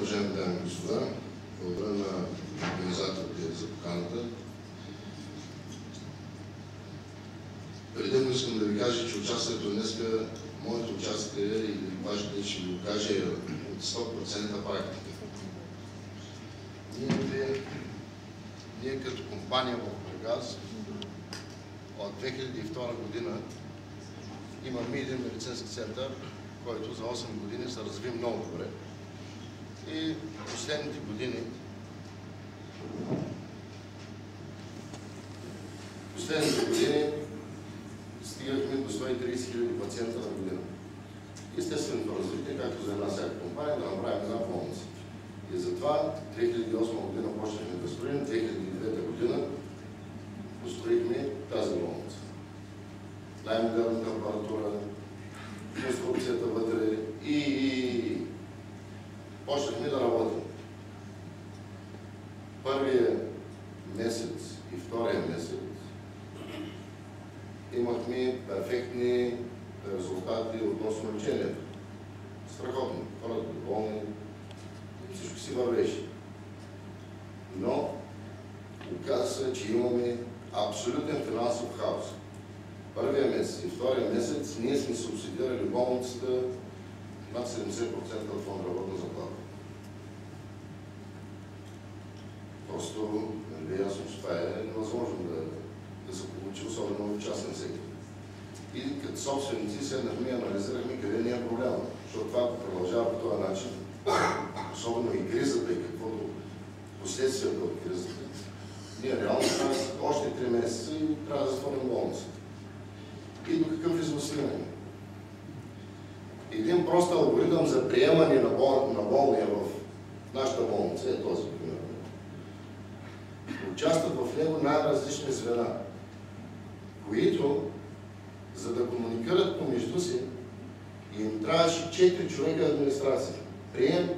уважаеми дами и господа. Благодаря на организаторите за поканата. Предимно искам да ви кажа, че участието днес, моето участие или вашето ще ви го кажа от 100% практика. Ние като компания в Бургас от 2002 година имаме един медицински център, който за 8 години се разви много добре. И последните години стигахме до 130 000 пациента на година. Естественото развитие, както за една всяка компания, да направим една болница. И затова 2008 година почнахме да строим, 2009 година построихме тази болница. Най-модерната апаратура, конструкцията вътре и почнахме да работим. Първия месец и втория месец имахме перфектни резултати относно лечението. Страхотно. Хората болни, всичко си вървеше. Но оказа се, че имаме абсолютен финансов хаос. Първия месец и втория месец ние сме субсидирали болницата над 70% от фонд работна заплата. Просто ясно, че това е невъзможно да се получи, особено в частен сектор. И като собственици седнахме и анализирахме къде ни е проблема. Защото това продължава по този начин, особено и кризата и каквото последствията от кризата. Ние реално трябва още 3 месеца и трябва да затворим болницата. И до какъв извод стигнем? Един прост алгоритъм за приемане на болния в нашата болница е този, примерно. Участват в него най-различни звена, които, за да комуникират помежду си, им трябваше 4 човека администрация.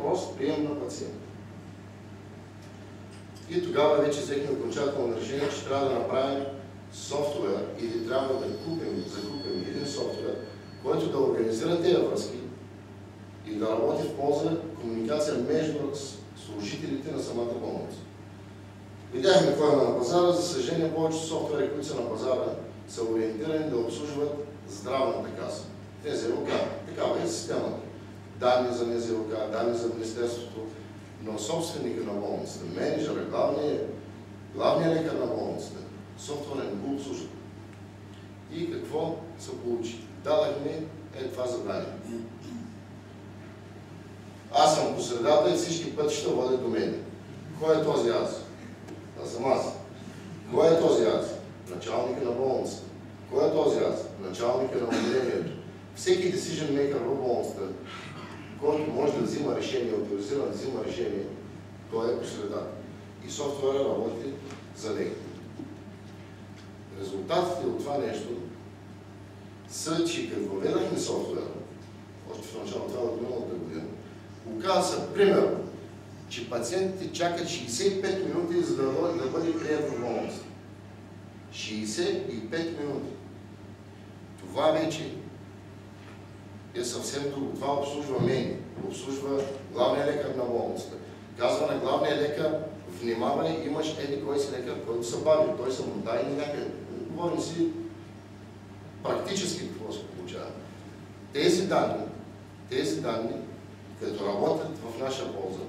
Прост прием на пациент. И тогава вече взехме окончателно решение, че трябва да направим софтуер или трябва да закупим един софтуер, който да организира тези връзки и да работи в полза комуникация между служителите на самата болница. Видяхме кой е на пазара. За съжаление, повечето софтуери, които са на пазара, са ориентирани да обслужват здравната каса. НЗОК. Такава е системата. Данни за НЗОК, данни за Министерството, но собственика на болницата, менеджера, главният лекар на болницата, софтуера не го обслужва. И какво се получи? Дадахме това задание. Аз съм по средата и всички пътища водят до мен. Кой е този аз? Това съм аз. Кой е този аз? Началника на болницата. Кой е този аз? Началника на отделението. Всеки decision maker в болницата, който може да взима решение, авторизиран да взима решение, той е по средата. И софтуера работи за него. Резултатите от това нещо са, че като въведахме софтуера, още в началото това от миналата година, оказа се, примерно, че пациентите чакат 65 минути, за да бъде прият в болницата. 65 минути. Това вече е съвсем друго. Това обслужва мен, обслужва главния лекар на болницата. Казва на главния лекар, внимавай, имаш кой си лекар, който се бави. Той се мотае някъде. Говорим си практически какво се получава. Тези данни, като работят в наша полза,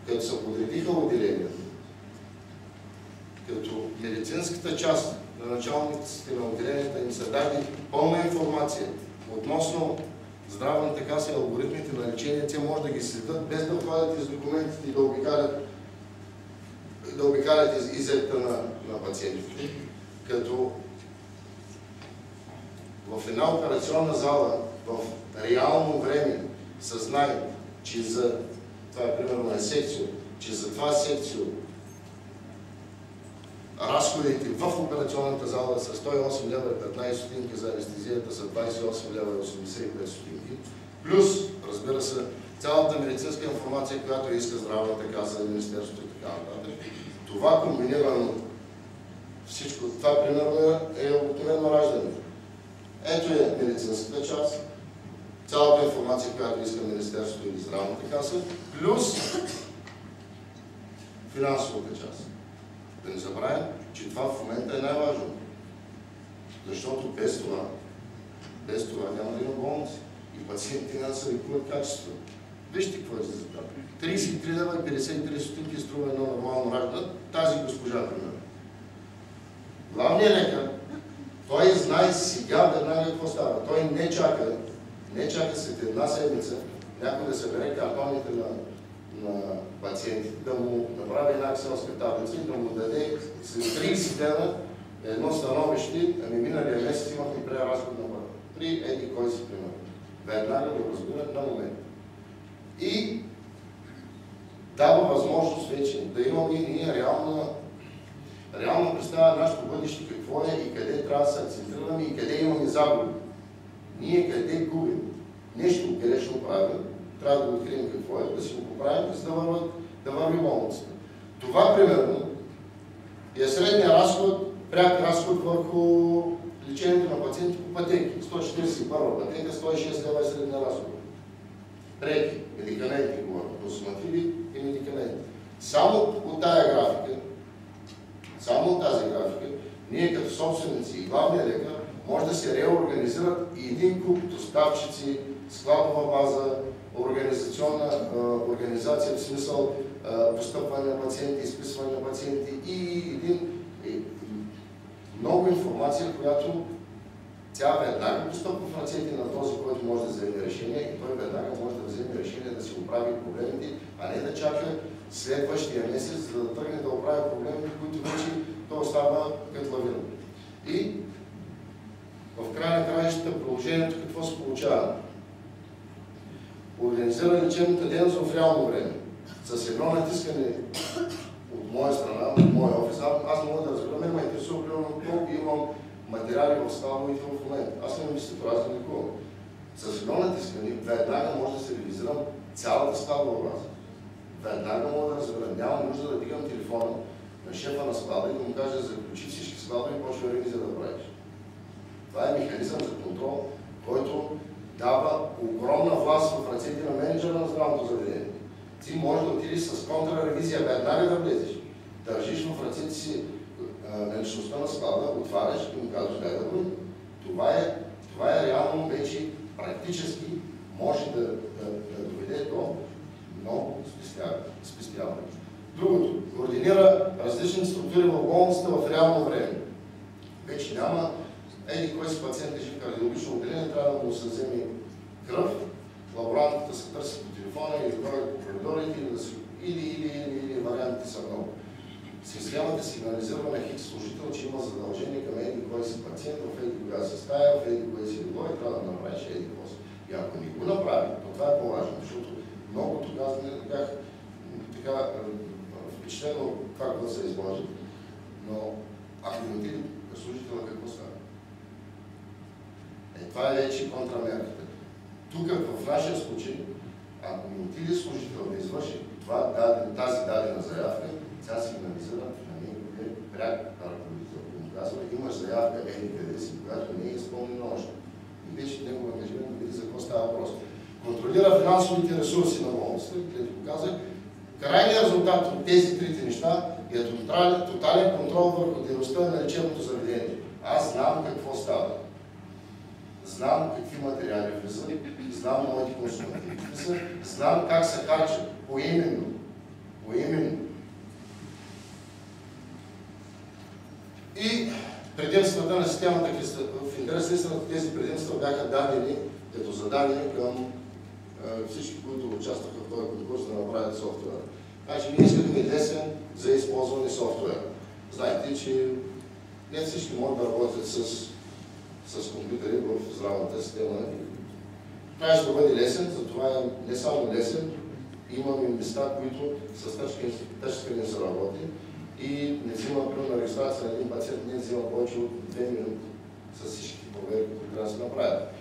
като се подредиха отделението, като медицинската част на началниците на отделенията им се даде пълна информация относно здравната каса и алгоритмите на лечение, те може да ги следят без да вкладат из документите и да обикалят иззета на пациентите. Като в една операционна зала в реално време се знае, че за това е примерно секцио, че за това секцио разходите в операционната зала са 108 лева и 15 стотинки, за анестезията са 28 лева и 85 стотинки. Плюс, разбира се, цялата медицинска информация, която иска здравната каса, Министерството и така нататък. Това комбинирано всичко, това примерно е обикновено раждане. Ето е медицинската част, цялата информация, която иска Министерството или Здравната каса, плюс финансовата част. Да не забравим, че това в момента е най-важно. Защото без това няма да има болници. И пациентите няма да се лекуват качествено. Вижте какво е за това. 33 лева и 53 стотинки струва едно нормално раждане. Тази госпожа, примерно. Главният лекар, той знае сега веднага какво става. Той не чака след една седмица някой да събере картоните на пациентите, да му направи една екселска таблица и да му даде след 30 дена едно становище, миналия месец имахме преразход на пари. При еди кой си пример. Веднага го разбират на момент. И дава възможност вече да имаме ние реално представя нашето бъдеще какво е и къде трябва да се акцентрираме и къде имаме загуби. Ние къде губим. Нещо грешно правим, трябва да открием какво е, да си го поправим, за да върви болницата. Това, примерно, е средния разход, пряк разход върху лечението на пациенти по пътеки. 141 пътека, 106 лева е средния разход. Преки, медикаменти, говорим, консумативи и медикаменти. Само от тази графика, ние като собственици и главния лекар може да се реорганизират и един куп доставчици, складова база, организация в смисъл постъпване на пациенти, изписване на пациенти и много информация, която тя веднага постъпва в ръцете на този, който може да вземе решение и той веднага може да вземе решение да си оправи проблемите, а не да чака следващия месец, за да тръгне да оправи проблемите, които вече то остава като лавина. И в края на краищата положението какво се получава? Организира лечебната дейност в реално време. С едно натискане от моя страна, от моя офис, аз мога да разбера, ме интересува примерно колко имам материали в складовете в момента. Аз съм инвеститор, аз не лекувам. С едно натискане веднага може да се ревизирам цялата складова база. Веднага мога да разбера. Няма нужда да дигам телефона на шефа на склада и да му кажа заключи всички складове и почва ревизия да правиш. Това е механизъм за контрол, който дава огромна власт в ръцете на менеджера на здравното заведение. Ти можеш да отидеш с контраревизия веднага да влезеш. Държиш в ръцете си наличността на склада, отваряш и му казваш дай да бъде. Това е реално вече практически може да доведе до много спестяване. Другото, координира различни структури в болницата в реално време. Вече няма кой си пациент лежи в кардиологично отделение, трябва да му се вземе кръв, лаборантката се търси по телефона или по коридорите, или вариантите са много. Системата сигнализира на хикс служител, че има задължение към кой си пациент, в кога се стая, в кое си било и трябва да направиш какво си. И ако не го направи, то това е по-важно, защото много тогава не бях така впечатлено как да се изложи. Но ако не отиде служителя, какво става? Това е вече контрамерката. Тук в нашия случай, ако не отиде служител да извърши тази дадена заявка, тя сигнализира на неговия пряк ръководител. Казва, имаш заявка къде си, когато не е изпълнена още. И вече негова ангажимент да види за какво става въпрос. Контролира финансовите ресурси на болницата, където показах. Крайният резултат от тези трите неща е тотален контрол върху дейността на лечебното заведение. Аз знам какво става. Знам какви материали влизат, знам моите консумативи влизат, знам как се харчат поименно. И предимствата на системата, в интерес на тези предимства бяха дадени като зададени към всички, които участваха в този конкурс да направят софтуер. Значи ние искахме лесен за използване софтуер. Знаете, че не всички могат да работят с компютъри в здравната система. Това ще бъде лесен, затова е не само лесен, имаме места, които с тъчка не се работи и не взима на регистрация на един пациент, не взима повече от 2 минути с всички проверки, които трябва да се направят.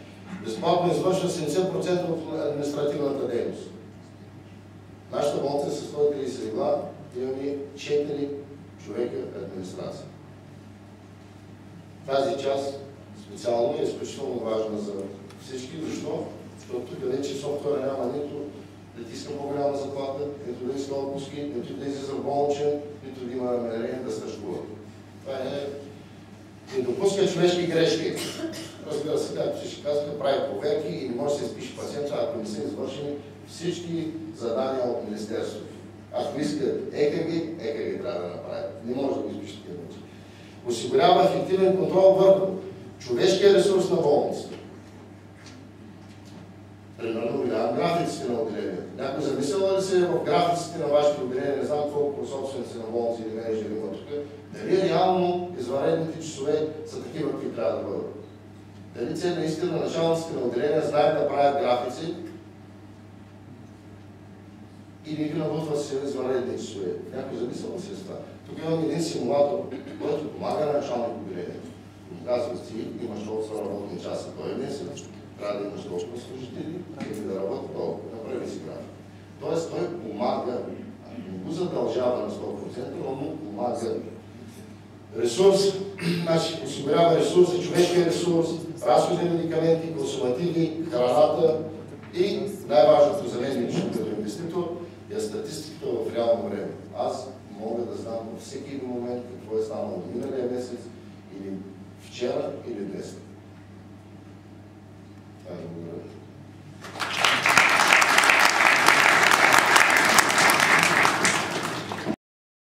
Безплатно извършва 70% от административната дейност. Нашата болница с 130 легла имаме 4 човека администрация. Тази част специално е изключително важна за всички. Защо? Защото тук вече софтуера няма нито да ти иска по-голяма заплата, нито да иска отпуски, нито да излиза болничен, нито да има намерение да стъжкува. Това не допуска човешки грешки. Разбира се, както ще казаха, прави проверки и не може да се изпише пациента, ако не са извършени всички задания от Министерството. Ако иска ЕКГ трябва да направи. Не може да го изпише такива неща. Осигурява ефективен контрол върху човешкия ресурс на болницата. Примерно, видявам графиците на отделението. Някой замислял ли се в графиците на вашите отделения, не знам колко собственици на болници или менеджери има тук, дали реално извънредните часове са такива, какви трябва да бъдат? Дали те наистина началниците на отделения знаят да правят графици или ги набутват се извънредни часове? Някой замислял ли се с това? Тук имам един симулатор, който помага на началник отделението. Казва си, имаш толкова работни часа този месец, трябва да имаш толкова служители, или да работи толкова, направи си график. Тоест той помага, не го задължава на 100%, но му помага. Ресурс, значи осигурява ресурси, човешкия ресурс, разходни медикаменти, консумативи, храната и най-важното за мен лично като инвеститор е статистиката в реално време. Аз мога да знам във всеки един момент какво е станало от миналия месец или вчера или днес.